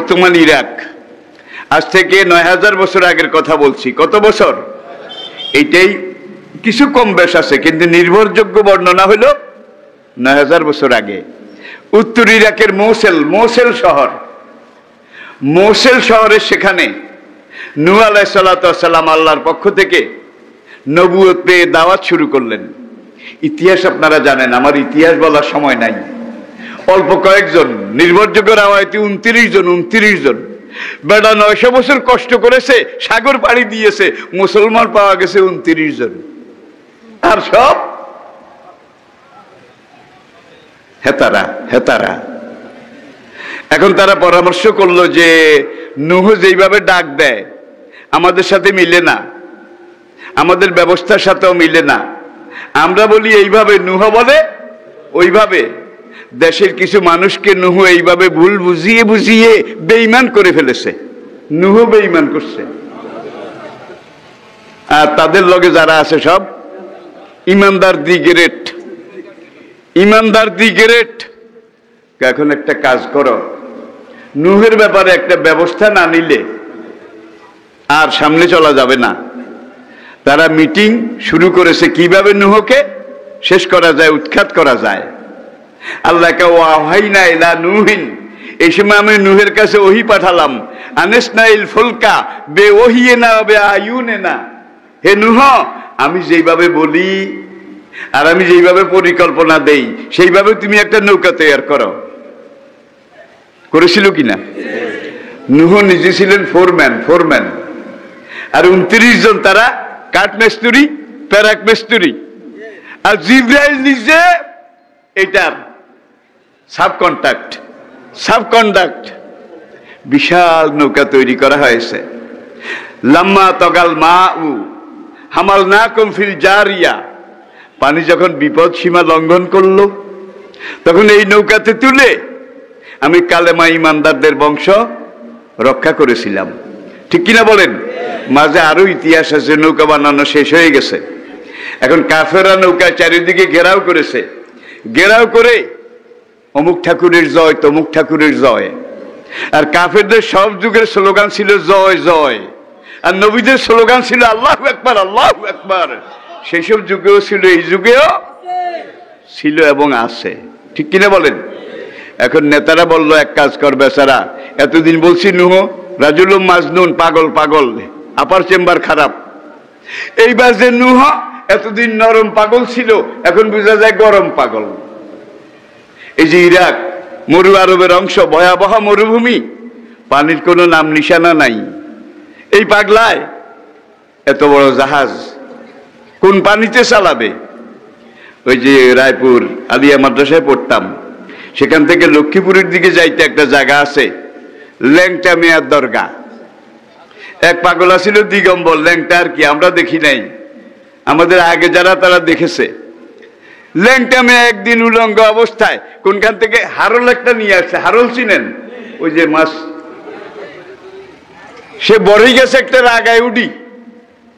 বর্তমান ইরাক, আজ থেকে ৯,০০০ বছর আগের কথা বলছি। কত বছর? এইটাই কিছু কম বেশ আছে, কিন্তু নির্ভরযোগ্য বর্ণনা হলো ৯,০০০ বছর আগে। উত্তর ইরাকের মৌসেল শহর, মৌসেল শহরের সেখানে নূহ আলাইহিস সালাতু ওয়াস সালাম আল্লাহর পক্ষ থেকে নবুয়ত পেয়ে দাওয়াত শুরু করলেন। ইতিহাস আপনারা জানেন, আমার ইতিহাস বলার সময় নাই। অল্প কয়েকজন, নির্ভরযোগ্য রাওয়ায়াতে 29 জন। বেটা 900 বছর কষ্ট করেছে, সাগর পাড়ি দিয়েছে, মুসলমান পাওয়া গেছে 29 জন। আর সব হেতারা। এখন তারা পরামর্শ করলো যে নূহ যেইভাবে ডাক দেয় আমাদের সাথে মিলে না, আমাদের ব্যবস্থার সাথেও মিলে না। আমরা বলি এইভাবে, নূহ বলে ওইভাবে। দেশের কিছু মানুষকে নূহ এইভাবে ভুল বুঝিয়ে বেঈমান করে ফেলেছে। নূহ বেঈমান করছে, আর তাদের লগে যারা আছে সব ইমানদার দি গ্রেট। এখন একটা কাজ করো, নূহের ব্যাপারে একটা ব্যবস্থা না নিলে আর সামনে চলা যাবে না। তারা মিটিং শুরু করেছে কিভাবে নূহকে শেষ করা যায়, উৎখাত করা যায়। আল্লাহকে ওয়াহাইনা ইলা নূহিন, এই সময় আমি নূহের কাছে ওহী পাঠালাম, আনিসনাইল ফুলকা বেওহিনা বেআয়ুনিনা। হে নূহ, আমি যেইভাবে বলি আর আমি যেইভাবে পরিকল্পনা দেই সেইভাবে তুমি একটা নৌকা তৈরি করো। করেছিল কিনা? নূহ নিজে ছিলেন ফোরম্যান, আর 29 জন তারা কাঠমিস্ত্রি, প্যারাক মিস্ত্রি, আর জিবরাইল নিজে এটার সাবকন্ডাক্ট। বিশাল নৌকা তৈরি করা হয়েছে। লাম্মা তগাল মাউ হামালনাকুম ফিল জারিয়া, পানি যখন বিপদ সীমা লঙ্ঘন করলো তখন এই নৌকাতে তুলে আমি কালেমা ইমানদারদের বংশ রক্ষা করেছিলাম। ঠিক কিনা বলেন? মাঝে আরো ইতিহাস আছে, নৌকা বানানো শেষ হয়ে গেছে। এখন কাফেররা নৌকা চারিদিকে ঘেরাও করেছে, ঘেরাও করে অমুক ঠাকুরের জয়, তমুক ঠাকুরের জয়। আর কাফেরদের সব যুগের স্লোগান ছিল জয় জয়, আর নবীদের স্লোগান ছিল আল্লাহু আকবার, আল্লাহু আকবার। সেসব যুগেও ছিল, এই যুগেও ছিল এবং আছে। ঠিক কিনা বলেন? এখন নেতারা বলল এক কাজ কর বেচারা, এতদিন বলছি নূহ রাজুলুম মাজনুন, পাগল, আপার চেম্বার খারাপ। এইবার যে নূহ এতদিন নরম পাগল ছিল, এখন বোঝা যায় গরম পাগল। এই যে ইরাক মরু আরবের অংশ, ভয়াবহ মরুভূমি, পানির কোনো নাম নিশানা নাই। এই পাগলায় এত বড় জাহাজ কোন পানিতে চালাবে? ওই যে রায়পুর আলিয়া মাদ্রাসায় পড়তাম, সেখান থেকে লক্ষ্মীপুরের দিকে যাইতে একটা জায়গা আছে, ল্যাংটা মিয়ার দরগা। এক পাগলা ছিল দিগম্বর, ল্যাংটা আর কি, আমরা দেখি নাই, আমাদের আগে যারা তারা দেখেছে। ল্যাংটা মেয়ে একদিন উলঙ্গ অবস্থায় কোনখান থেকে হারল একটা নিয়ে আসছে। হারল চিনেন? ওই যে মাছ, সে বড়ই গেছে একটা রাগায় উডি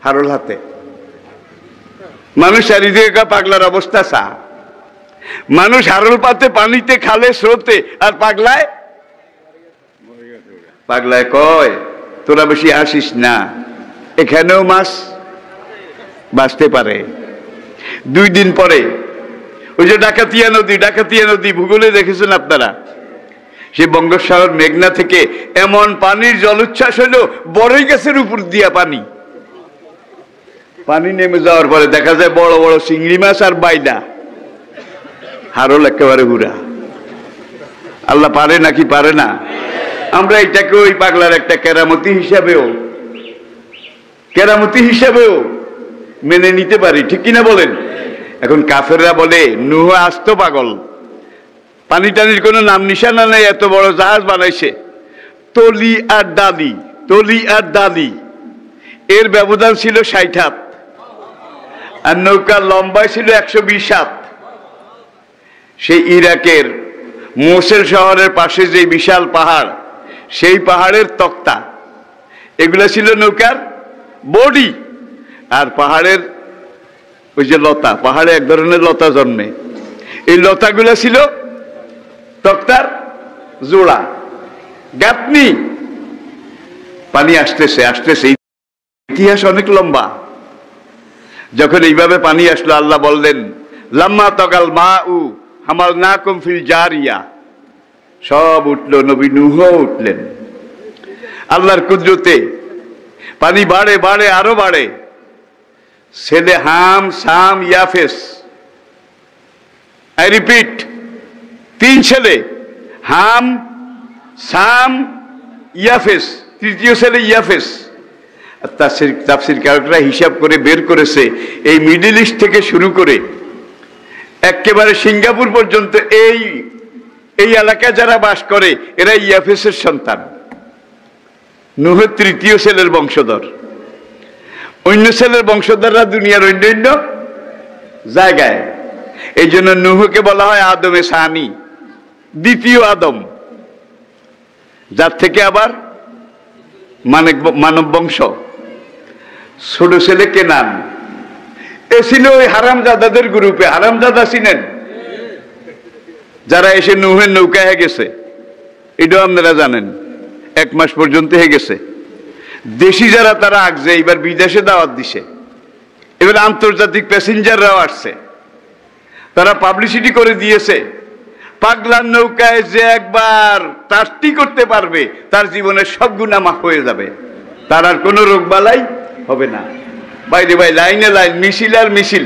হারল হাতে। মানুষ চারিদিকে পাগলার অবস্থা চা, মানুষ হারল পাতে, পানিতে, খালে, স্রোতে, আর পাগলায় কয় তোরা বেশি আসিস না, এখানেও মাছ বাঁচতে পারে। 2 দিন পরে ওই যে ডাকাতিয়া নদী ভূগোলে দেখেছেন আপনারা, সে বঙ্গোপসাগর মেঘনা থেকে এমন পানির জলোচ্ছ্বাস হলো বড়ই গাছের উপর দিয়া পানি নেমে যাওয়ার পরে দেখা যায় বড় বড় চিংড়ি মাছ আর বাইলা। হারল একেবারে হুরা। আল্লাহ পারে নাকি পারে না? আমরা এটাকে ওই পাগলার একটা কেরামতি হিসাবেও মেনে নিতে পারি। ঠিক কিনা বলেন? এখন কাফেররা বলে নূহ আস্ত পাগল, পানি টানির কোনো নাম নিশানা নেই, এত বড় জাহাজ বানাইছে। তলি আর ডালি এর ব্যবধান ছিল 60 হাত, আর নৌকার লম্বায় ছিল 120 হাত। সেই ইরাকের মোসেল শহরের পাশে যে বিশাল পাহাড়, সেই পাহাড়ের তক্তা, এগুলো ছিল নৌকার বডি। আর পাহাড়ের ওই যে লতা, পাহাড়ে এক ধরনের লতা জন্মে, এই লতাগুলো ছিল তক্তার জোড়া। গাঁথনি, পানি আসতেছে আসতেছে। ইতিহাস অনেক লম্বা। যখন এইভাবে পানি আসলো, আল্লাহ বললেন লাম্মা তাগাল মাউ হামালনাকুম ফিল জারিয়া, সব উঠলো, নবী নূহ উঠলেন। আল্লাহর কুদরতে পানি বাড়ে বাড়ে আরো বাড়ে। ছেলে হাম সাম ইয়াফেস, আই রিপিট, 3 ছেলে, হাম সাম ইয়াফেস, তৃতীয় ছেলে ইয়াফেস। তাফসীরকাররা হিসাব করে বের করেছে এই মিডল ইস্ট থেকে শুরু করে একেবারে সিঙ্গাপুর পর্যন্ত এই এলাকায় যারা বাস করে এরা ইয়াফেসের সন্তান, নূহের তৃতীয় ছেলের বংশধর। অন্য ছেলের বংশধররা দুনিয়ার অন্যান্য জায়গায়। এই জন্য নূহকে বলা হয় আদমে সানি, দ্বিতীয় আদম, যার থেকে আবার মানব বংশ। ছোট ছেলে কেনান, এ ছিল ওই হারামজাদাদের গ্রুপে। হারামজাদা ছিলেন যারা এসে নূহের নৌকা হয়ে গেছে, এটাও আপনারা জানেন। 1 মাস পর্যন্ত হয়ে গেছে। দেশি যারা তারা আগছে, এবার বিদেশে দাওয়াত দিছে, এবার আন্তর্জাতিক প্যাসেঞ্জাররাও আসছে, তারা পাবলিসিটি করে দিয়েছে পাগলার নৌকায় যে একবার তাস্তি করতে পারবে তার জীবনের সব গুনাহ মাফ হয়ে যাবে, তার আর কোনো রোগ বালাই হবে না। বাইরে ভাই লাইনে লাইন, মিছিল আর মিছিল।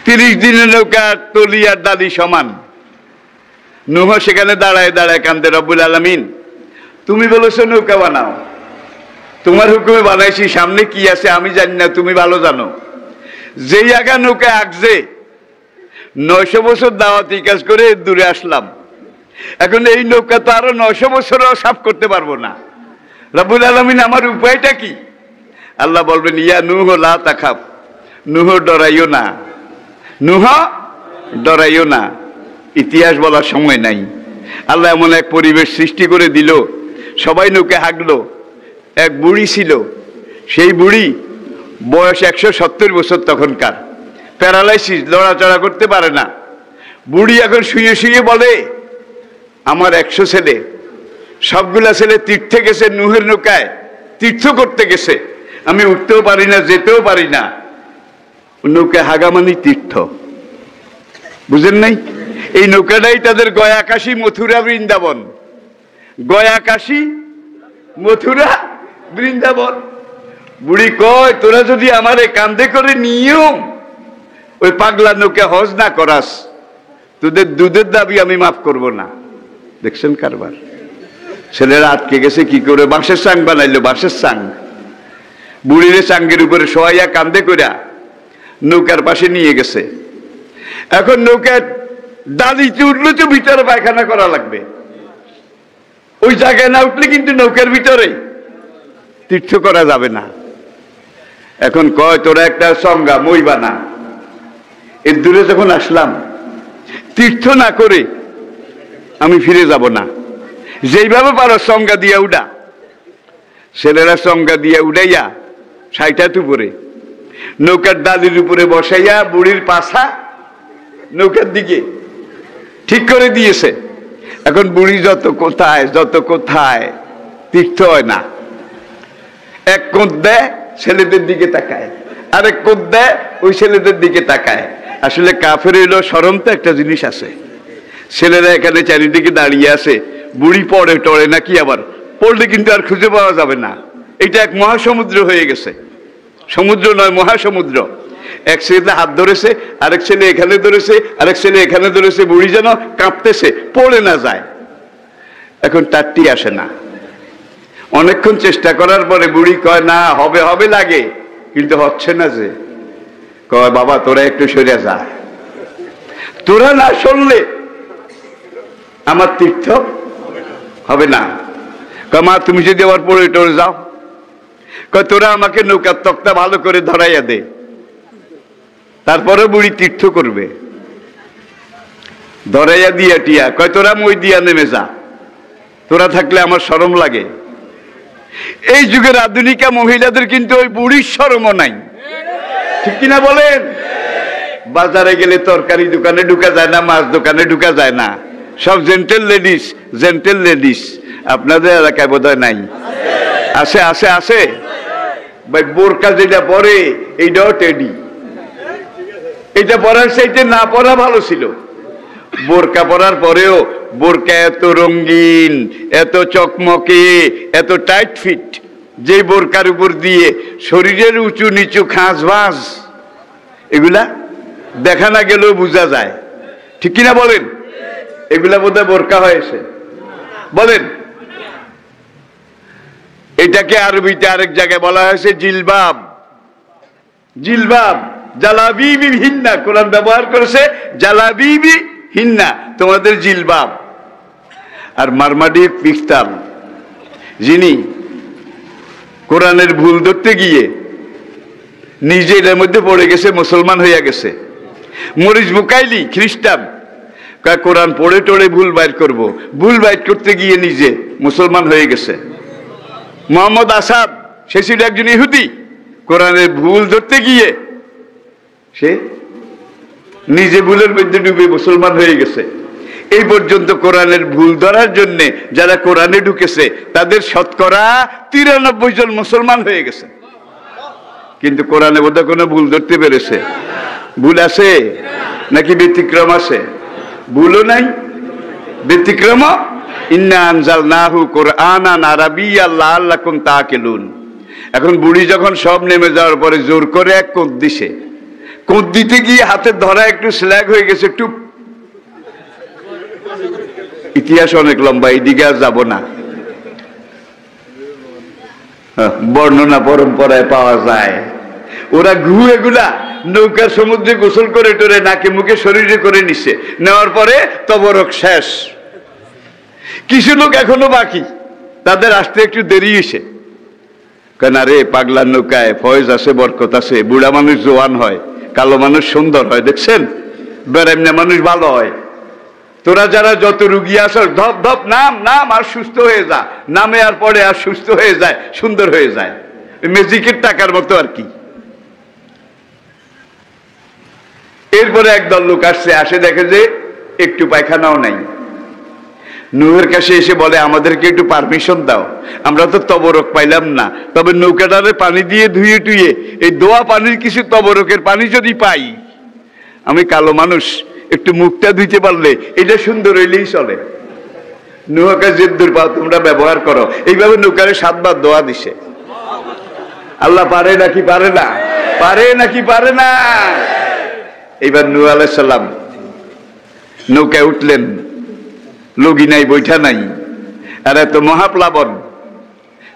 30 দিনের নৌকা তলি আর দাদি সমান। নূহ সেখানে দাঁড়ায় দাঁড়ায় কান্দে, রব্বুল আলামিন তুমি বলেছো নৌকা বানাও, তোমার হুকুমে বানাইছি, সামনে কি আছে আমি জানি না, তুমি ভালো জানো। যেই আগা নৌকা আগছে 900 বছর দাওয়াতি কাজ করে দূরে আসলাম, এখন এই নৌকা তো আরো 900 বছরও সাফ করতে পারবো না। রব্বুল আলামিন আমার উপায়টা কি? আল্লাহ বলবেন ইয়া নূহ লা তাখাফ, নূহ ডরাইও না, নূহ ডরাইও না। ইতিহাস বলার সময় নাই। আল্লাহ এমন এক পরিবেশ সৃষ্টি করে দিল, সবাই নৌকে হাঁকলো। এক বুড়ি ছিল, সেই বুড়ি বয়স 170 বছর তখনকার, প্যারালাইসিস, লড়াচড়া করতে পারে না। বুড়ি এখন শুয়ে শুয়ে বলে আমার 100 ছেলে, সবগুলা ছেলে তীর্থে গেছে, নূহের নৌকায় তীর্থ করতে গেছে, আমি উঠতেও পারি না, যেতেও পারি না। নৌকায় হাগামানি তীর্থ, বুঝেন নাই? এই নৌকাটাই তাদের গয়া কাশী মথুরা বৃন্দাবন, গয়া কাশী মথুরা বৃন্দাবন। বুড়ি কয় তোরা যদি আমারে কান্দে করে নিয়ম ওই পাগলা নৌকা হজ না করাস, তোদের দুধের দাবি আমি মাফ করব না। দেখছেন কারবার। ছেলেরা আটকে গেছে কি করে, বাঁশের চাং বানাইলো, বাঁশের চাং। বুড়িরে চাঙ্গের উপরে শোয়াইয়া কান্দে কইরা নৌকার পাশে নিয়ে গেছে। এখন নৌকার দাদিতে উঠলে তো ভিতরে পায়খানা করা লাগবে, ওই জায়গায় না উঠলে কিন্তু নৌকার ভিতরে তীর্থ করা যাবে না। এখন কয় তোরা একটা সংজ্ঞা মই বানা। এর দূরে যখন আসলাম, তীর্থ না করে আমি ফিরে যাব না, যেইভাবে পারো সংজ্ঞা দিয়া উঠা। ছেলেরা সংজ্ঞা দিয়া উঠাইয়া 60 হাত উপরে নৌকার ডালির উপরে বসাইয়া বুড়ির পাছা নৌকার দিকে ঠিক করে দিয়েছে। এখন বুড়ি যত কোথায় তীর্থ হয় না। এক কোঁত দেয় ছেলেদের দিকে তাকায়, আরেক কোঁত দেয় ওই ছেলেদের দিকে তাকায়। আসলে কাফের হইল শরম তো একটা জিনিস আছে। ছেলেরা এখানে চারিদিকে দাঁড়িয়ে আছে, বুড়ি পড়ে টড়ে নাকি, আবার পড়লে কিন্তু আর খুঁজে পাওয়া যাবে না। এটা এক মহাসমুদ্র হয়ে গেছে, সমুদ্র নয় মহাসমুদ্র। এক ছেলে হাত ধরেছে, আরেক ছেলে এখানে ধরেছে, আরেক ছেলে এখানে ধরেছে, বুড়ি যেন কাঁপতেছে পড়ে না যায়। এখন তারটি আসে না। অনেকক্ষণ চেষ্টা করার পরে বুড়ি কয় না, হবে হবে লাগে, কিন্তু হচ্ছে না। যে কয় বাবা তোরা একটু সরে যা, তোরা না সরলে আমার তীর্থ হবে না। কয় মা তুমি যদি আবার পড়ে টরে যাও, কয় তোরা আমাকে নৌকার তক্তা ভালো করে ধরাইয়া দে, তারপরে বুড়ি তীর্থ করবে। ধরাইয়া দিয়া টিয়া কয় তোরা মই দিয়া নেমে যা, তোরা থাকলে আমার শরম লাগে। এই যুগের আধুনিকা মহিলাদের কিন্তু ওই বুড়ির শরমও নাই, ঠিক কিনা বলেন? বাজারে গেলে তরকারি দোকানে ঢুকা যায় না, মাছ দোকানে ঢুকা যায় না, সব জেন্টেল লেডিস। আপনাদের এলাকায় বোধহয় নাই। আছে আছে আছে ভাই, বোরকা যেটা পরে এইটাও টেডি। এটা পরার চাইতে না পরা ভালো ছিল। বোরকা পরার পরেও বোরকা এত রঙিন, এত চকমকে, এত টাইট ফিট, যে বোরকার উপর দিয়ে শরীরের উঁচু নিচু খাঁজ ভাঁজ এগুলা দেখা না গেলেও বোঝা যায়, ঠিক কিনা বলেন? এগুলা বোধহয় বোরকা হয়েছে, বলেন। এটাকে আরবিতে আরেক জায়গায় বলা হয়েছে জিলবাব। জিলবাব, জালাবিবি হিন্না, কোরআন ব্যবহার করেছে জালাবিবি হিন্না, তোমাদের জিলবাব। আর মারমাডি পিস্তাল, যিনি কোরআনের ভুল ধরতে গিয়ে নিজে এর মধ্যে পড়ে গেছে, মুসলমান হইয়া গেছে। মরিস মুকাইলি খ্রিস্টান, কোরআন পড়ে টড়ে ভুল বাইর করব, ভুল বাইর করতে গিয়ে নিজে মুসলমান হয়ে গেছে। মোহাম্মদ আসাদ, সে ছিল একজন ইহুদি, কোরআনের ভুল ধরতে গিয়ে সে নিজে ভুলের মধ্যে ডুবে মুসলমান হয়ে গেছে। এই পর্যন্ত কোরআনের ভুল ধরার জন্য যারা কোরআনে ঢুকেছে তাদের শতকরা 93 জন মুসলমান হয়ে গেছে। কিন্তু কোরআনে বোধহয় কোনো ভুল ধরতে পেরেছে? ভুল আছে নাকি ব্যতিক্রম আছে? ভুলও নাই, ব্যতিক্রমও। ইন্না আনজালনাহু কুরআনান আরাবিয়্যান লাআল্লাকুম তাআকিলুন। এখন বুড়ি যখন সব নেমে যাওয়ার পরে জোর করে এক কোঁদ দিছে, কোঁদ দিতে গিয়ে হাতের ধরা একটু স্ল্যাগ হয়ে গেছে, টুপ। ইতিহাস অনেক লম্বা, এইদিকে আর যাব না। বর্ণনা পরম্পরায় পাওয়া যায়। ওরা ঘু এগুলা নৌকার সমুদ্রে গোসল করে টোরে নাকে মুখে শরীরে করে নিছে, নেওয়ার পরে তবরক শেষ। কিছু লোক এখনো বাকি, তাদের আসতে একটু দেরি হয়েছে। কেন রে, পাগলার নৌকায় ফয়েজ আছে, বরকত আছে, বুড়া মানুষ জোয়ান হয়, কালো মানুষ সুন্দর হয়, দেখছেন? বেরেমনে মানুষ ভালো হয়। তোরা যারা যত রুগী আস, ধপ ধপ নাম নাম আর সুস্থ হয়ে যা, নামে আর পড়ে আর সুস্থ হয়ে যায়, সুন্দর হয়ে যায়, ম্যাজিকের টাকার মতো আর কি। এরপরে একদল লোক আসছে, আসে দেখে যে একটু পায়খানাও নাই। নৌকার কাছে এসে বলে, আমাদেরকে একটু পারমিশন দাও, আমরা তো তবরক পাইলাম না, তবে নৌকাটারে পানি দিয়ে ধুয়ে টুয়ে এই দোয়া পানির কিছু তবরকের পানি যদি পাই, আমি কালো মানুষ, একটু মুখটা ধুইতে পারলে এটা সুন্দর হইলেই চলে। নৌকা জেদ্দুর পাও, তোমরা ব্যবহার করো। এইভাবে নৌকারে 7 বার দোয়া দিছে। আল্লাহ পারে নাকি পারে না? পারে নাকি পারে না? এইবার নূহ আলাইহিস সালাম নৌকায় উঠলেন, লগি নাই, বৈঠা নাই, আর এত মহাপ্লাবন।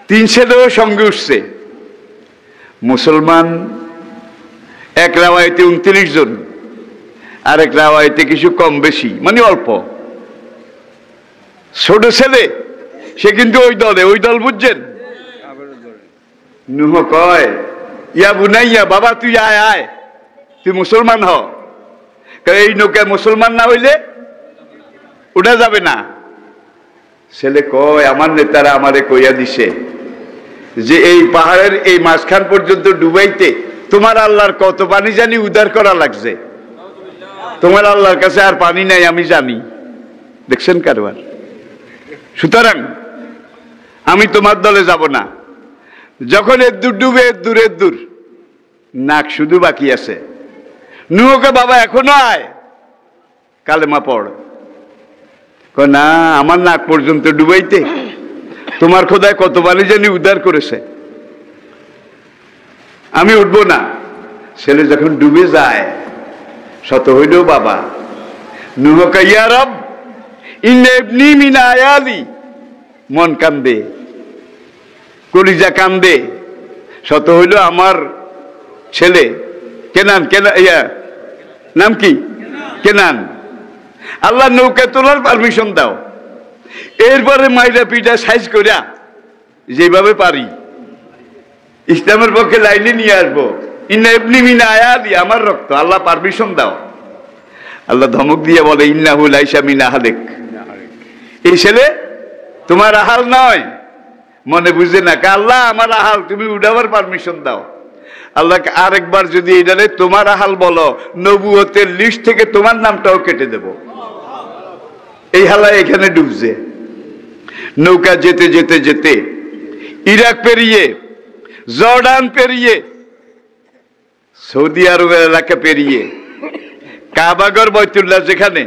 3 ছেলেও সঙ্গে উঠছে। মুসলমান এক রাওয়ায়েতে 29 জন, আরেক রাওয়ায়েতে কিছু কম বেশি, মানে অল্প। ছোট ছেলে সে কিন্তু ওই দলে, ওই দল বুঝছেন? নূহ কয়, ইয়া বুনাইয়া, বাবা তুই আয় আয়, তুই মুসলমান হ। এই নৌকায় মুসলমান না হইলে উঠা যাবে না। ছেলে কয়, আমার নেতারা আমারে কইয়া দিছে যে এই পাহাড়ের এই মাঝখান পর্যন্ত ডুবাইতে তোমার আল্লাহর কত পানি জানি উদ্ধার করা লাগছে, তোমার আল্লাহর কাছে আর পানি নাই আমি জানি। দেখছেন কারবার? সুতরাং আমি তোমার দলে যাব না। যখন এর দূর ডুবে, এর দূর নাক শুধু বাকি আছে। নূহকে, বাবা এখনো আয়, কালেমা পড়। না, আমার নাক পর্যন্ত ডুবাইতে তোমার খোদায় কত পানি জানি উদ্ধার করেছে, আমি উঠবো না। ছেলে যখন ডুবে যায়, শত হইলেও বাবা। নূহ কয়, ইয়া রব ইন্না ইবনি মিন আয়ালি, মন কান্দে, কলিজা কান্দে। শত হইল আমার ছেলে কেনান, নাম কি? কেনান। আল্লাহ নৌকায় তোলার পারমিশন দাও। এরপরে মাইরা পিঠা সাইজ করিয়া যেভাবে পারি ইসলামের পক্ষে লাইনে নিয়ে আসবো। ইন্না ইবনি মিন আয়ালি, আমার রক্ত, আল্লাহ পারমিশন দাও। আল্লাহ ধমক দিয়ে বলে, ইন্নাহু লাইসা মিন আহলিক, এই ছেলে তোমার আহাল নয়। মনে বুঝে না, আল্লাহ আমার আহাল, তুমি উঠাবার পারমিশন দাও। আল্লাহকে আরেকবার যদি এটারে তোমার আহাল বলো, নবুয়তের লিস্ট থেকে তোমার নামটাও কেটে দেব। এই হালা এখানে ডুবছে। নৌকা যেতে যেতে যেতে ইরাক পেরিয়ে, জর্ডান পেরিয়ে, সৌদি আরবের এলাকা পেরিয়ে, কাবাগর বাইতুল্লাহ যেখানে,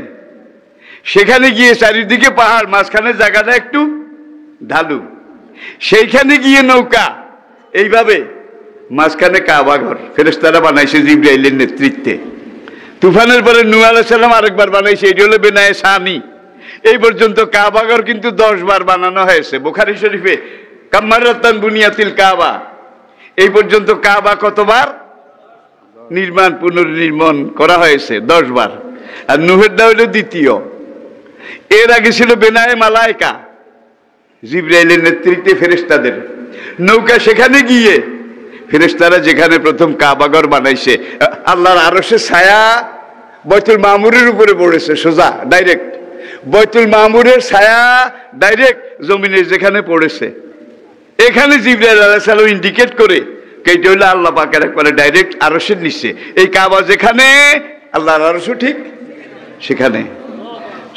সেখানে গিয়ে চারিদিকে পাহাড়, মাঝখানে জায়গাটা একটু ঢালু, সেইখানে গিয়ে নৌকা এইভাবে, মাঝখানে কাবাঘর ফেরেশতারা বানাইছে জিবরাইলের নেতৃত্বে। তুফানের পরে নূহ আলাইহিস সালাম আরেকবার বানাইছে, এটি হলো বেনায়ে সানি। এই পর্যন্ত কাবাঘর কিন্তু 10 বার বানানো হয়েছে। বুখারী শরীফে কাম্মারাতান বুনিয়াতিল কাবা, এই পর্যন্ত কাবা কতবার নির্মাণ পুনর্নির্মাণ করা হয়েছে? 10 বার। আর নূহেরটা হইল দ্বিতীয়। এর আগে ছিল বেনায়ে মালায়েকা, জিবরাইলের নেতৃত্বে ফেরেশতাদের নৌকা। সেখানে গিয়ে ফেরেশতারা যেখানে প্রথম কাবাঘর বানাইছে, আল্লাহর আরশের ছায়া বাইতুল মামুরের উপরে পড়েছে, সোজা ডাইরেক্ট বাইতুল মামুরের ছায়া ডাইরেক্ট জমিনে যেখানে পড়েছে, এখানে জিবরাইল আলাইহিস সালাম ইন্ডিকেট করে এইটা হইলো আল্লাহ পাকের একবারে ডাইরেক্ট আরশের নিচে। এই কাবা যেখানে, আল্লাহর আরশও ঠিক সেখানে।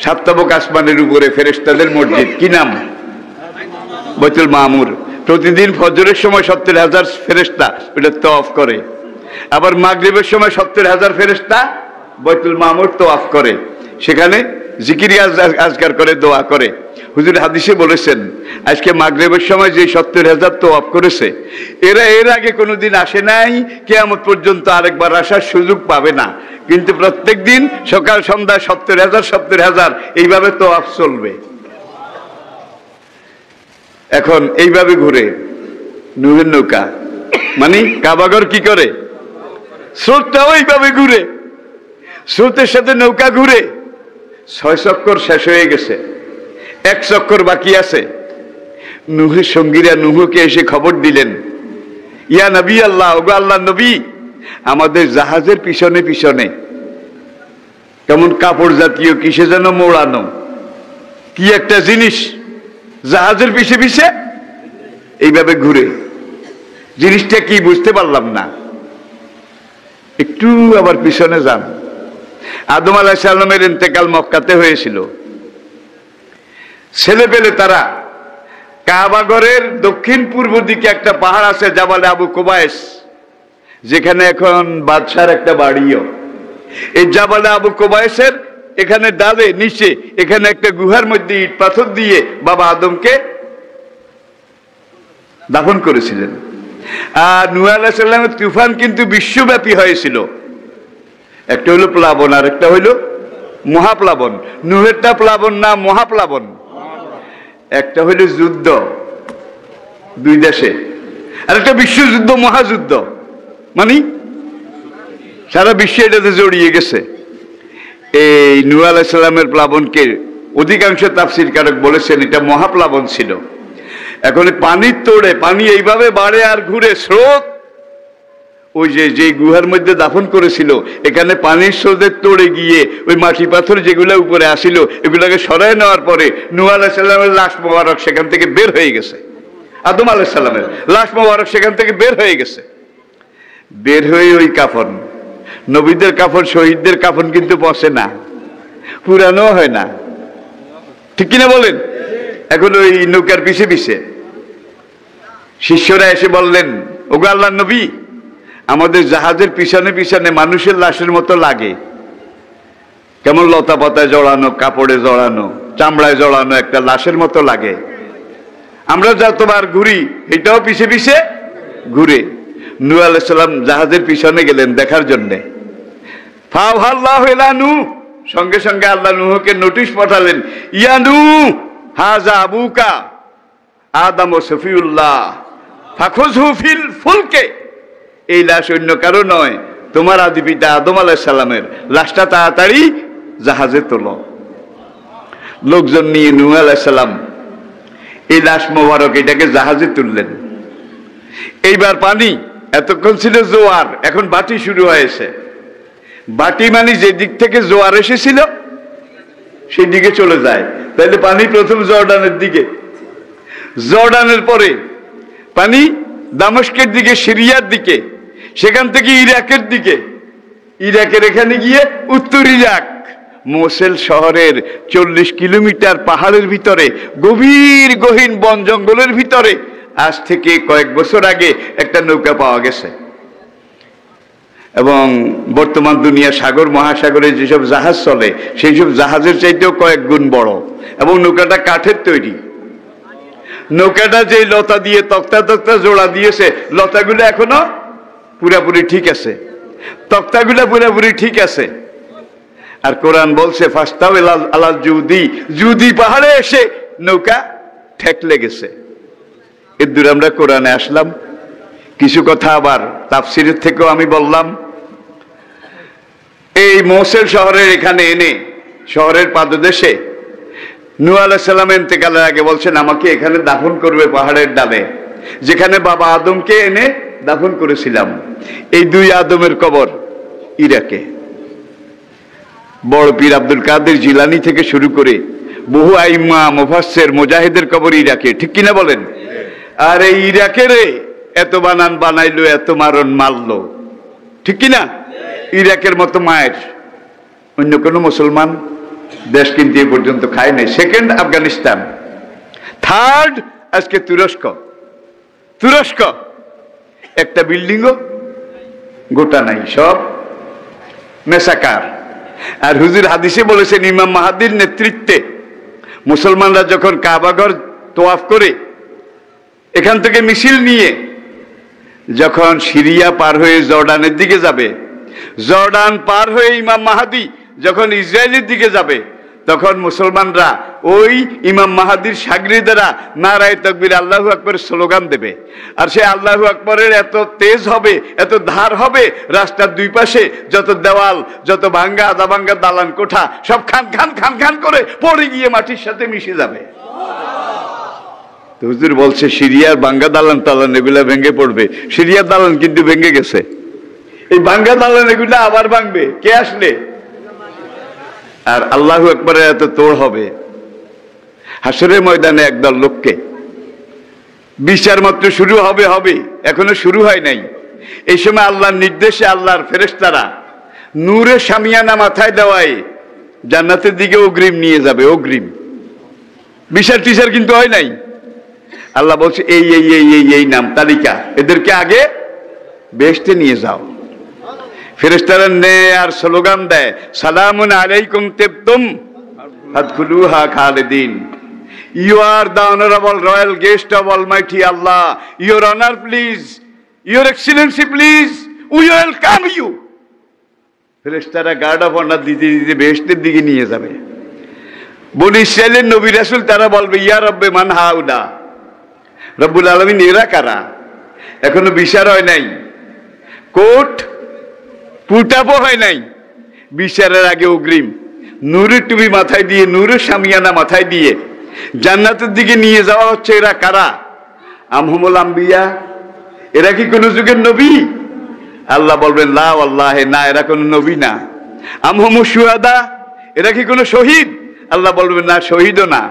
সাতটাবক আসমানের উপরে ফেরেশতাদের মসজিদ, কি নাম? বাইতুল মামুর। প্রতিদিন ফজরের সময় 70,000 ফেরেশতা ওটা তওয়াফ করে। আবার মাগরিবের সময় 70,000 ফেরেশতা বাইতুল মামুর তওয়াফ করে, সেখানে জিকির আজকার করে, দোয়া করে। হুজুর হাদিসে বলেছেন, আজকে মাগরিবের সময় যে 70,000 তওয়াফ করেছে, এরা এর আগে কোনোদিন আসে নাই, কিয়ামত পর্যন্ত আরেকবার আসার সুযোগ পাবে না। কিন্তু প্রত্যেক দিন সকাল সন্ধ্যা 70,000 এইভাবে তওয়াফ চলবে। এখন এইভাবে ঘুরে নূহের নৌকা, মানে কাবাঘর কি করে? স্রোতটাও এইভাবে ঘুরে, স্রোতের সাথে নৌকা ঘুরে। 6 চক্কর শেষ হয়ে গেছে, 1 চক্কর বাকি আছে। নূহের সঙ্গীরা নূহকে এসে খবর দিলেন, ইয়া নবী আল্লাহ, ওগো আল্লাহ নবী, আমাদের জাহাজের পিছনে পিছনে কেমন কাপড় জাতীয় কিসে যেন মোড়ানো কি একটা জিনিস জাহাজের পিছে পিছে এইভাবে ঘুরে। জিনিসটা কি বুঝতে পারলাম না। একটু আবার পিছনে যান, আদম আলাইহিস সালামের ইন্তেকাল মক্কাতে হয়েছিল। ছেলে পেলে তারা কাবাঘরের দক্ষিণ পূর্ব দিকে একটা পাহাড় আছে, জাবালে আবু কুবাইস, যেখানে এখন বাদশার একটা বাড়িও। এই জাবালে আবু কুবাইসের এখানে ডালে নিচে, এখানে একটা গুহার মধ্যে ইট পাথর দিয়ে বাবা আদমকে দাফন করেছিলেন। আর নূহ আলাইহিস সালামের তুফান কিন্তু বিশ্বব্যাপী হয়েছিল। একটা হইল প্লাবন, আর একটা হইল মহাপ্লাবন। নূহেরটা প্লাবন না মহাপ্লাবন। একটা হইল যুদ্ধ 2 দেশে, আর একটা বিশ্বযুদ্ধ, মহাযুদ্ধ, মানে সারা বিশ্ব এটাতে জড়িয়ে গেছে। এই নূহ আলাইহিস সালামের প্লাবনকে অধিকাংশ তাফসীরকারক বলেছেন এটা মহাপ্লাবন ছিল। এখন পানির তোড়ে পানি এইভাবে বাড়ে আর ঘুরে, স্রোত ওই যে গুহার মধ্যে দাফন করেছিল, এখানে পানির স্রোতের তোড়ে গিয়ে ওই মাটি পাথর যেগুলো উপরে আসিল, এগুলোকে সরায় নেওয়ার পরে নূহ আলাইহিস সালামের লাশ মোবারক সেখান থেকে বের হয়ে গেছে। আদম আলাইহিস সালামের লাশ মোবারক সেখান থেকে বের হয়ে গেছে। বের হয়ে ওই কাফন, নবীদের কাফন, শহীদদের কাফন কিন্তু পচে না, পুরানো হয় না, ঠিক কিনা বলেন? এখন ওই নৌকার পিছে পিছে শিষ্যরা এসে বললেন, ওগো আল্লাহর নবী, আমাদের জাহাজের পিছনে পিছনে মানুষের লাশের মতো লাগে, কেমন লতা পাতায় জড়ানো, কাপড়ে জড়ানো, চামড়ায় জড়ানো একটা লাশের মতো লাগে। আমরা যতবার ঘুরি এটাও পিছে পিছে ঘুরে। নূহ আলাইহিস সালাম জাহাজের পিছনে গেলেন দেখার জন্যে। ফাওহাল্লাহু ইলা নূহ, সঙ্গে সঙ্গে আল্লাহ নূহকে নোটিশ পাঠালেন, ইয়া নূহ হাযা আবুকা আদম সফিউল্লাহ ফাখুযহু ফিল ফুলকে। এই লাশ অন্য কারো নয়, তোমার আদি পিতা আদম আলাইহিস সালামের। লাশটা তাড়াতাড়ি জাহাজে তোলো। লোকজন নিয়ে নূহ আলাইহিস সালাম এই লাশ মোবারক এটাকে জাহাজে তুললেন। এইবার পানি, এতক্ষণ ছিল জোয়ার, এখন বাটি শুরু হয়েছে। বাটি মানে যে দিক থেকে জোয়ার এসেছিল সেই দিকে চলে যায়। তাহলে পানি প্রথম জর্ডানের দিকে, জর্ডানের পরে পানি দামেস্কের দিকে, সিরিয়ার দিকে, সেখান থেকে ইরাকের দিকে, ইরাকের এখানে গিয়ে উত্তর ইরাক, মোসেল শহরের 40 কিলোমিটার পাহাড়ের ভিতরে গভীর গহীন বন জঙ্গলের ভিতরে আজ থেকে কয়েক বছর আগে একটা নৌকা পাওয়া গেছে। এবং বর্তমান দুনিয়া সাগর মহাসাগরে যেসব জাহাজ চলে সেই সব জাহাজের চাইতেও কয়েক গুণ বড়, এবং নৌকাটা কাঠের তৈরি। নৌকাটা যে লতা দিয়ে তক্তা তক্তা জোড়া দিয়েছে, লতাগুলো এখনো পুরাপুরি ঠিক আছে, তক্তাগুলো পুরাপুরি ঠিক আছে। আর কোরআন বলছে ফাস্তাও আলা জুদি, জুদি পাহাড়ে এসে নৌকা ঠেক লেগেছে। এর দূর আমরা কোরআনে আসলাম। কিছু কথা আবার তাফসিরের থেকেও আমি বললাম। এই মোসেল শহরের এখানে এনে শহরের পাদদেশে নূহ আলাইহিস সালাম ইন্তেকালের আগে বলছেন আমাকে এখানে দাফন করবে পাহাড়ের ডালে, যেখানে বাবা আদমকে এনে দাফন করেছিলাম। এই দুই আদমের কবর ইরাকে। বড় পীর আব্দুল কাদের জিলানী থেকে শুরু করে বহু আইম্মা মুফাসসির মুজাহিদের কবর ইরাকে, ঠিক কিনা বলেন? আর এই ইরাকের এত বানান বানাইলো, এত মারণ মারলো, ঠিক কিনা? ইরাকের মতো মায়ের অন্য কোনো মুসলমান দেশ কিন্তু এ পর্যন্ত খায় নাই। সেকেন্ড আফগানিস্তান, থার্ড আজকে তুরস্ক। তুরস্ক একটা বিল্ডিংও গোটা নাই, সব মেসাকার। আর হুজুর হাদিসে বলেছেন ইমাম মাহাদির নেতৃত্বে মুসলমানরা যখন কাবাঘর তোয়াফ করে এখান থেকে মিছিল নিয়ে যখন সিরিয়া পার হয়ে জর্ডানের দিকে যাবে, জর্ডান পার হয়ে ইমাম মাহাদি যখন ইসরায়েলের দিকে যাবে, তখন মুসলমানরা ওই ইমাম মাহাদির শাগরিদেরা নারায়ে তাকবীর আল্লাহু আকবার স্লোগান দেবে। আর সে আল্লাহু আকবরের এত তেজ হবে, এত ধার হবে, রাস্তার দুই পাশে যত দেওয়াল, যত ভাঙ্গা আধা ভাঙ্গা দালান কোঠা সব খান খান খান খান করে পড়ে গিয়ে মাটির সাথে মিশে যাবে। হুজুর বলছে সিরিয়ার ভাঙ্গা দালান টালান এগুলা ভেঙে পড়বে। সিরিয়ার দালান কিন্তু ভেঙে গেছে, এই ভাঙ্গা দালান এগুলা আবার ভাঙবে কে আসলে? আর আল্লাহু আকবারের এত তোড় হবে। হাসরের ময়দানে একদল লোককে বিচার মাত্র শুরু হবে, এখনো শুরু হয় নাই। এই সময় আল্লাহর নির্দেশে আল্লাহর ফেরেশতারা নূরে শামিয়ানা মাথায় দেওয়ায় জান্নাতের দিকে অগ্রিম নিয়ে যাবে। অগ্রিম বিচার টিচার কিন্তু হয় নাই। আল্লাহ বলছে এই এই এই এই এই নাম তালিকা, এদেরকে আগে বেহেশতে নিয়ে যাও। ফেরেশতারা নেয় আর স্লোগান দেয় সালামুন আলাইকুম তিবতুম ফাদখুলুহা খালিদিন। You are the honorable royal guest of Almighty Allah. Your honor please, your excellency please, we welcome you. ফেরেশতারা গার্ড অফ অনার দিতে দিতে বেহেশতের দিকে নিয়ে যাবে। বনি ইসরাইলের নবী রাসূল তারা বলবে ইয়া রব্বে মান হাউলা, রব্বুল আলামিন এরা কারা? এখনো বিচার হয় নাই, কোর্ট পুটাপো হয় নাই, বিচারের আগে অগ্রিম নূরের টুপি মাথায় দিয়ে, নূরের শামিয়ানা মাথায় দিয়ে জান্নাতের দিকে নিয়ে যাওয়া হচ্ছে। এরা কারা? আমহুমুল আম্বিয়া, এরা কি কোন যুগের নবী? আল্লাহ বলবেন লা ওয়াল্লাহি, না এরা কোন নবী না। আমহুমুশ শুহাদা, এরা কি কোন শহীদ? আল্লাহ বলবেন না, শহীদও না।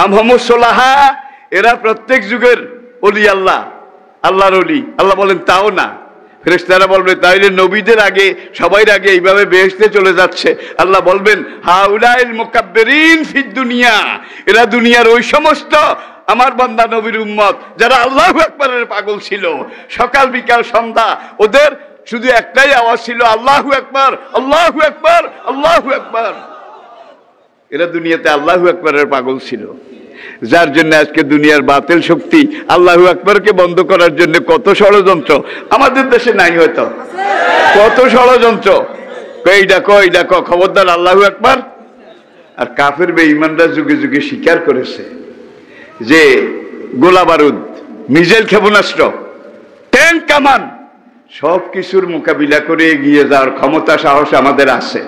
আমহুমুস সুলাহা, এরা প্রত্যেক যুগের ওলি আল্লাহ, আল্লাহর ওলি? আল্লাহ বলেন তাও না। ফেরেশতারা বলবে তাইলে নবীদের আগে সবার আগে এইভাবে বেহেশতে চলে যাচ্ছে। আল্লাহ বলবেন হাউলাইল মুকাব্বিরিন ফিদ দুনিয়া, এরা দুনিয়ার ওই সমস্ত আমার বান্দা নবীর উম্মত যারা আল্লাহু আকবারের পাগল ছিল। সকাল বিকাল সন্ধ্যা ওদের শুধু একটাই আওয়াজ ছিল আল্লাহু আকবার, আল্লাহু আকবার, আল্লাহু আকবার। এরা দুনিয়াতে আল্লাহু আকবারের পাগল ছিল, যার জন্য আজকে দুনিয়ার বাতিল শক্তি আল্লাহু আকবারকে বন্ধ করার জন্য কত ষড়যন্ত্র। আমাদের দেশে নাই হয়তো, কত ষড়যন্ত্র। কই ডাকো খবরদার আল্লাহু আকবার। আর কাফের বেঈমানরা যুগে যুগে স্বীকার করেছে যে গোলা বারুদ, মিসাইল ক্ষেপণাস্ত্র, ট্যাঙ্ক কামান সব কিছুর মোকাবিলা করে এগিয়ে যাওয়ার ক্ষমতা সাহস আমাদের আছে।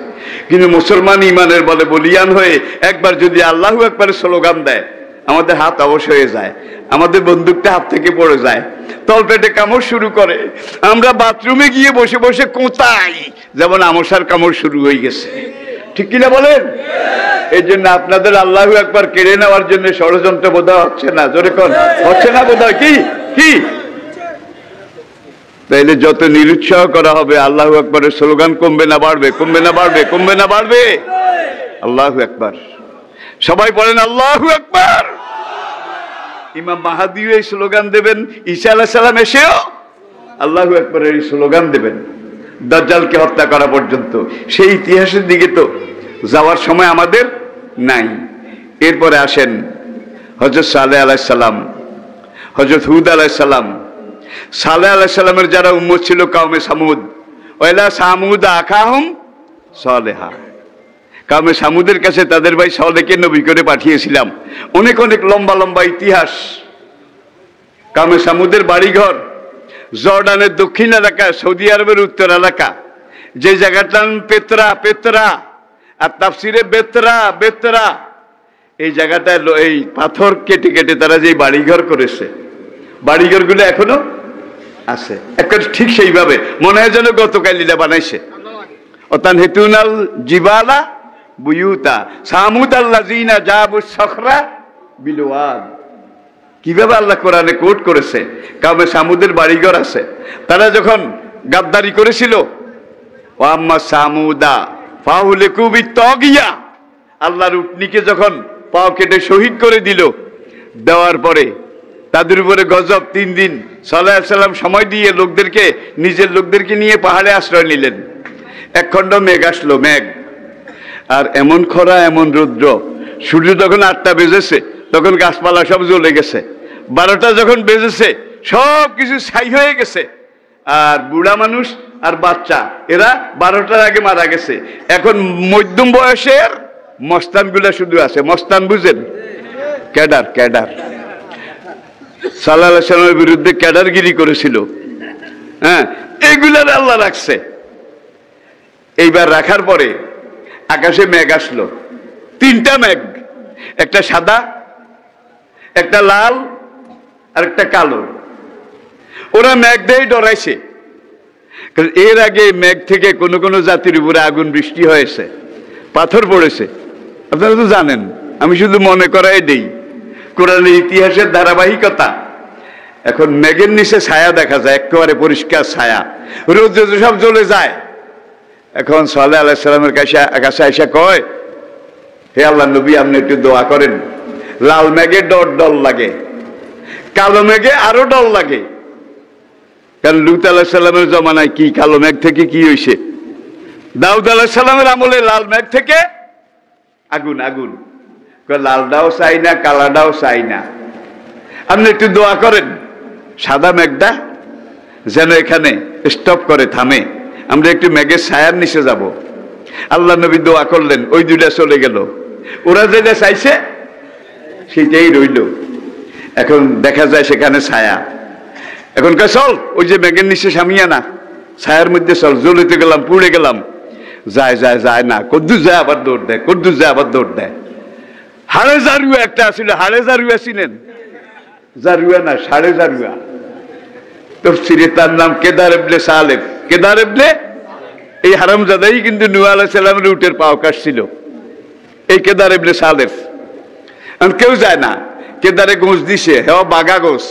কিন্তু মুসলমান ইমানের বলে বলিয়ান হয়ে একবার যদি আল্লাহু আকবারের স্লোগান দেয়, আমাদের হাত অবশ হয়ে যায়, আমাদের বন্দুকটা হাত থেকে পড়ে যায়, তলপেটে কামড় শুরু করে, আমরা বাথরুমে গিয়ে বসে বসে কোঁতাই, যেমন আমশার কামড় শুরু হয়ে গেছে। ঠিক কিনা বলেন? এই জন্য আপনাদের আল্লাহু আকবার কেড়ে নেওয়ার জন্য ষড়যন্ত্র বোধহয় হচ্ছে না। জোরে কোন হচ্ছে না বোধহয়? কি তাইলে যত নিরুৎসাহ করা হবে আল্লাহু আকবারের স্লোগান কমবে না বাড়বে? কমবে না বাড়বে? কমবে না বাড়বে? আল্লাহু আকবার, সবাই বলেন আল্লাহু আকবার। ইমাম মাহাদিও এই স্লোগান দেবেন, ঈসা আলাইহিস সালাম এসেও আল্লাহু আকবার এই স্লোগান দেবেন দাজ্জালকে হত্যা করা পর্যন্ত। সেই ইতিহাসের দিকে তো যাওয়ার সময় আমাদের নাই। এরপরে আসেন হযরত সালেহ আলাইহিস সালাম, হযরত হুদ আলাইহিস সালাম। সালেহ আলাইহিস সালামের যারা উম্মত ছিল কওমে সামুদ, ওয়াইলা সামুদ আখাহুম সালেহা, কওমে সামুদের কাছে তাদের ভাই সালেহকে নবী করে পাঠিয়েছিলাম। অনেক অনেক লম্বা লম্বা ইতিহাস। কওমে সামুদের বাড়িঘর জর্ডানের দক্ষিণ এলাকা, সৌদি আরবের উত্তর এলাকা, যে জায়গাটার নাম পেতরা, পেতরা, আর তাফসিরে বেতরা, বেতরা। এই জায়গাটায় এই পাথর কেটে কেটে তারা যে বাড়িঘর করেছে, বাড়িঘরগুলো এখনো আছে একবার ঠিক সেইভাবে, মনে হয় যেন গতকাল লীলা বানাইছে। অতান হেতুনাল জিবালা বুয়ুতা সামুদ আল্লাযিনা জাবুস সখরা বিলওয়াদ। কিভাবে আল্লাহ কোরআনে কোট করেছে, কওমে সামুদের বাড়িঘর আছে। তারা যখন গাদ্দারি করেছিল, ওয়াম্মা সামুদা ফাউলিকু বিত্তাগিয়া, আল্লাহর উটনিকে যখন পাও কেটে শহীদ করে দিল, দেওয়ার পরে তাদের উপরে গজব। 3 দিন সালেহ আলাইহিস সালাম সময় দিয়ে লোকদেরকে, নিজের লোকদেরকে নিয়ে পাহাড়ে আশ্রয় নিলেন। এক খণ্ড মেঘ আসলো, মেঘ, আর এমন খরা এমন রৌদ্র। সূর্য যখন 8টা বেজেছে তখন গাছপালা সব জ্বলে গেছে। 12টা যখন বেজেছে সব কিছু ছাই হয়ে গেছে। আর বুড়া মানুষ আর বাচ্চা এরা 12টার আগে মারা গেছে। এখন মধ্যম বয়সের মস্তানগুলা শুধু আছে। মস্তান বুঝেন? Cadre, cadre. সাল্লাল্লাহু আলাইহি ওয়াসাল্লামের বিরুদ্ধে ক্যাডারগিরি করেছিল, হ্যাঁ, এগুলার আল্লাহ রাখছে। এইবার রাখার পরে আকাশে মেঘ আসলো, 3টা মেঘ, একটা সাদা, একটা লাল, আর একটা কালো। ওরা মেঘ দিয়ে ডরাইছে, কারণ এর আগে মেঘ থেকে কোন কোন জাতির উপরে আগুন বৃষ্টি হয়েছে, পাথর পড়েছে। আপনারা তো জানেন, আমি শুধু মনে করাই দেই, কোরআনের ইতিহাসের ধারাবাহিকতা। এখন মেঘের নিচে ছায়া দেখা যায়, একেবারে পরিষ্কার ছায়া, রোদ সব জ্বলে যায়। এখন সালেহ আলাইহিস সালামের কাছে আয়েশা কয়, হে আল্লাহর নবী, আপনি একটু দোয়া করেন। লাল মেঘে ডর লাগে, কালো মেঘে আরো ডর লাগে। কারণ লূত আলাইহিস সালামের জমানায় কি কালো মেঘ থেকে কি হয়েছে, দাউদ আলাইহিস সালামের আমলে লাল মেঘ থেকে আগুন, আগুন। লালটাও চাই না, কালাটাও চাই না, আপনি একটু দোয়া করেন সাদা মেঘটা যেন এখানে স্টপ করে, থামে, আমরা একটু মেঘের ছায়ার নিচে যাব। আল্লাহ নবী দোয়া করলেন, ওই 2টা চলে গেল। ওরা যেটা চাইছে সেটাই রইল। এখন দেখা যায় সেখানে ছায়া। এখন কয় চল, ওই যে মেঘের নিচে সামিয়ানা, ছায়ার মধ্যে চল। জ্বলিতে গেলাম, পুড়ে গেলাম, যায় যায় যায় না, কদ্দুর যায় আবার দৌড় দেয়, কদ্দুর যায় আবার দৌড় দেয়। হাড়ে জারুয়া একটা ছিল, হাড়ে জারুয়া ছিলেন, জারুয়া না সাড়ে জারুয়া। তাফসীরে তার নাম কেদার ইবনে সালেফ। কেদার ইবনে, এই হারামজাদাই কিন্তু নূহ আলাইহিস সালামের উটের পাও কাটছিল, এই কেদার ইবনে সালেফ। কেউ যায় না, কেদারে গোঁজ দিছে, হ্যাঁ বাগা গোঁজ,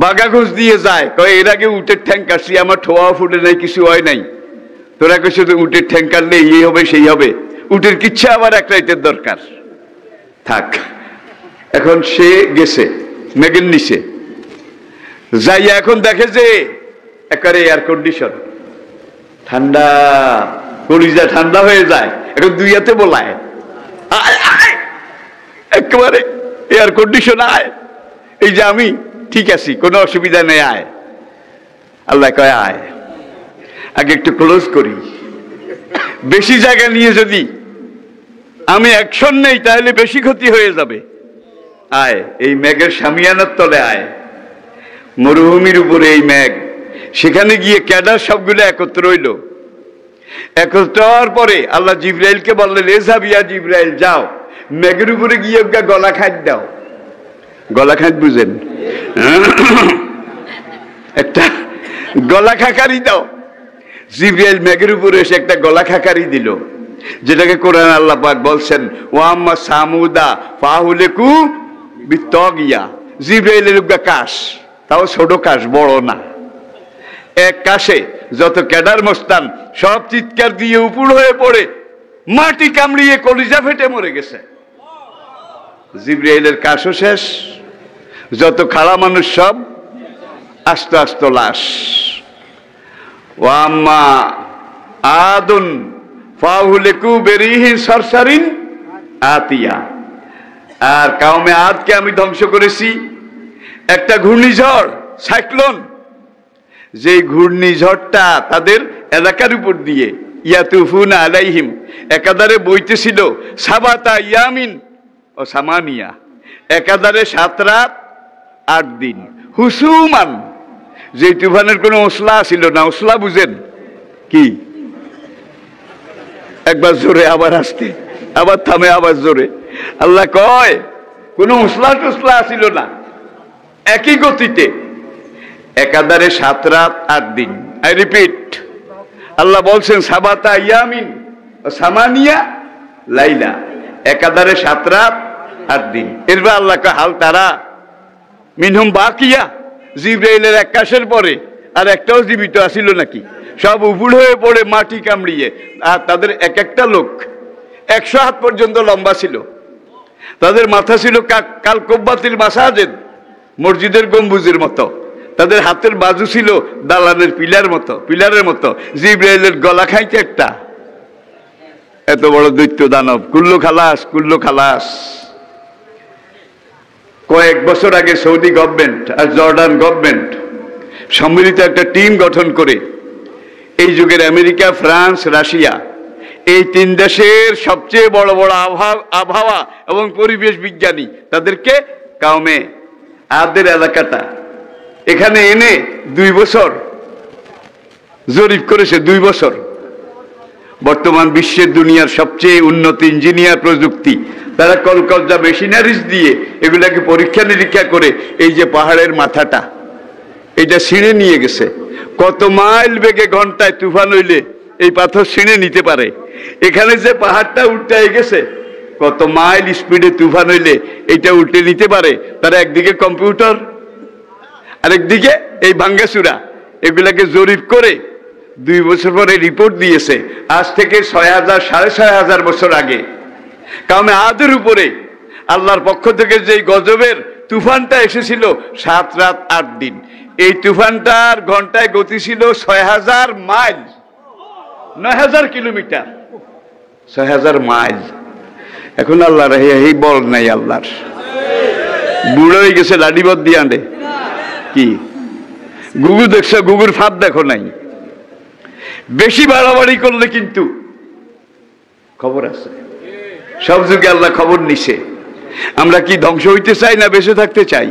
বাগা গোঁজ দিয়ে যায়। কয় এর আগে উটের ঠ্যাং কাটছি, আমার ঠোয়াও ফুটে নাই, কিছু হয় নাই। তোরা কইছে উটের ঠ্যাং কাটলে এই হবে সেই হবে, উটের কিচ্ছা আবার এক রাইতের দরকার, থাক। এখন সে গেছে মেঘের নিচে যাইয়া, এখন দেখে যে একেবারে এয়ার কন্ডিশন, ঠান্ডা, কলিজা ঠান্ডা হয়ে যায়। এখন 2 হাতে বলায়, একেবারে এয়ার কন্ডিশন, আয়, এই যে আমি ঠিক আছি, কোনো অসুবিধা নেই, আয়। আল্লাহ কয় আয়, আগে একটু ক্লোজ করি, বেশি জায়গা নিয়ে যদি আমি অ্যাকশন নেই তাহলে বেশি ক্ষতি হয়ে যাবে। আয়, এই মেঘের সামিয়ানার তলে আয়। মরুভূমির উপরে এই মেঘ, সেখানে গিয়ে ক্যাডার সবগুলো একত্র হইল। একত্র হওয়ার পরে আল্লাহ জিবরাইলকে বললেন, এজাব ইয়া জিবরাইল, যাও মেঘের উপরে গিয়ে গলা খাট দাও। গলা খাট বুঝেন? একটা গলা খাকারি দাও। জিবরাইল মেঘের উপরে এসে একটা গলা খাকারি দিল, যেটাকে কোরআন আল্লাহ পাক বলছেন, ওয়াম্মা সামুদা ফাহুলিকু বিত্তাগিয়া। জিবরাইলের কাশ, তাও ছোট কাশ, বড় না। এক কাশে যত ক্যাডার মস্তান সব চিৎকার দিয়ে উপুড় হয়ে পড়ে মাটি কামড়িয়ে কলিজা ফেটে মরে গেছে। জিবরাইলের কাশও শেষ, যত খাড়া মানুষ সব আস্ত আস্ত লাশ। ওয়াম্মা আদুন ফাউলেকু বেরিহিন সরসারিন আতিয়া, আর কাউমে আদকে আমি ধ্বংস করেছি একটা ঘূর্ণিঝড়, সাইক্লোন, যে ঘূর্ণিঝড়টা তাদের এলাকার উপর দিয়ে ইয়াতুফুনা আলাইহিম একাধারে বইতেছিল সাবাতা ইয়ামিন ও সামানিয়া, একাধারে 7 রাত 8 দিন হুসুমান। যে তুফানের কোনো ওসলা ছিল না। ওসলা বুঝেন কি? একবার জোরে আবার আসতে, আবার থামে আবার জোরে। আল্লাহ কয় কোনো ওসলা টোসলা ছিল না, একই গতিতে একাধারে 7 রাত 8 দিন। আই রিপিট, আল্লাহ বলছেন সাবাতা ইয়ামিন সামানিয়া লাইলা, একাধারে 7 রাত 8 দিন। এরপর আল্লাহ কয় হাল তারা মিনহুম বাকিয়া, জিবরাইলের এক কাশের পরে আর একটাও জীবিত আসিল নাকি? সব উপুড় হয়ে পড়ে মাটি কামড়িয়ে। আর তাদের এক একটা লোক 100 হাত পর্যন্ত লম্বা ছিল, তাদের মাথা ছিল কাল কব্বাতিল মাসাজিদ, মসজিদের গম্বুজের মতো, তাদের হাতের বাজু ছিল দালানের পিলারের মতো। জিবরাইলের গলা খাইতে একটা, এত বড় দৈত্য দানব। কুল্লু খালাস। কয়েক বছর আগে সৌদি গভর্নমেন্ট আর জর্ডান গভর্নমেন্ট সম্মিলিত একটা টিম গঠন করে এই যুগের আমেরিকা, ফ্রান্স, রাশিয়া, এই 3 দেশের সবচেয়ে বড় বড় আবহাওয়া এবং পরিবেশ বিজ্ঞানী তাদেরকে কাউমে আদের এলাকাটা এখানে এনে 2 বছর জরিপ করেছে। 2 বছর। বর্তমান বিশ্বের দুনিয়ার সবচেয়ে উন্নত ইঞ্জিনিয়ার প্রযুক্তি, তারা কলকবজা মেশিনারিজ দিয়ে এগুলাকে পরীক্ষা নিরীক্ষা করে এই যে পাহাড়ের মাথাটা এটা ছিঁড়ে নিয়ে গেছে। কত মাইল বেগে ঘন্টায় তুফান হইলে এই পাথর ছিঁড়ে নিতে পারে। এখানে যে পাহাড়টা উল্টে গেছে, কত মাইল স্পিডে তুফান হইলে এটা উল্টে নিতে পারে। তারা একদিকে কম্পিউটার, আরেকদিকে এই ভাঙ্গাচুরা, এগুলাকে জরিপ করে 2 বছর পরে রিপোর্ট দিয়েছে। আজ থেকে 6000 6500 বছর আগে কাউমে আদের উপরে আল্লাহর পক্ষ থেকে যে গজবের তুফানটা এসেছিল 7 রাত 8 দিন, এই তুফানটার ঘন্টায় গতি ছিল 6000 মাইল, 9000 কিলোমিটার, 6000 মাইল। এখন আল্লাহর এই বল নাই, আল্লাহর বুড়ো হয়ে গেছে, লাডিবদ দিয়ে আনে কি? গুগু দেখছো? গুগুর ফাঁদ দেখো নাই? বেশি বাড়াবাড়ি করলে কিন্তু খবর আছে। সব যুগে আল্লাহ খবর নিছে। আমরা কি ধ্বংস হইতে চাই না বেঁচে থাকতে চাই?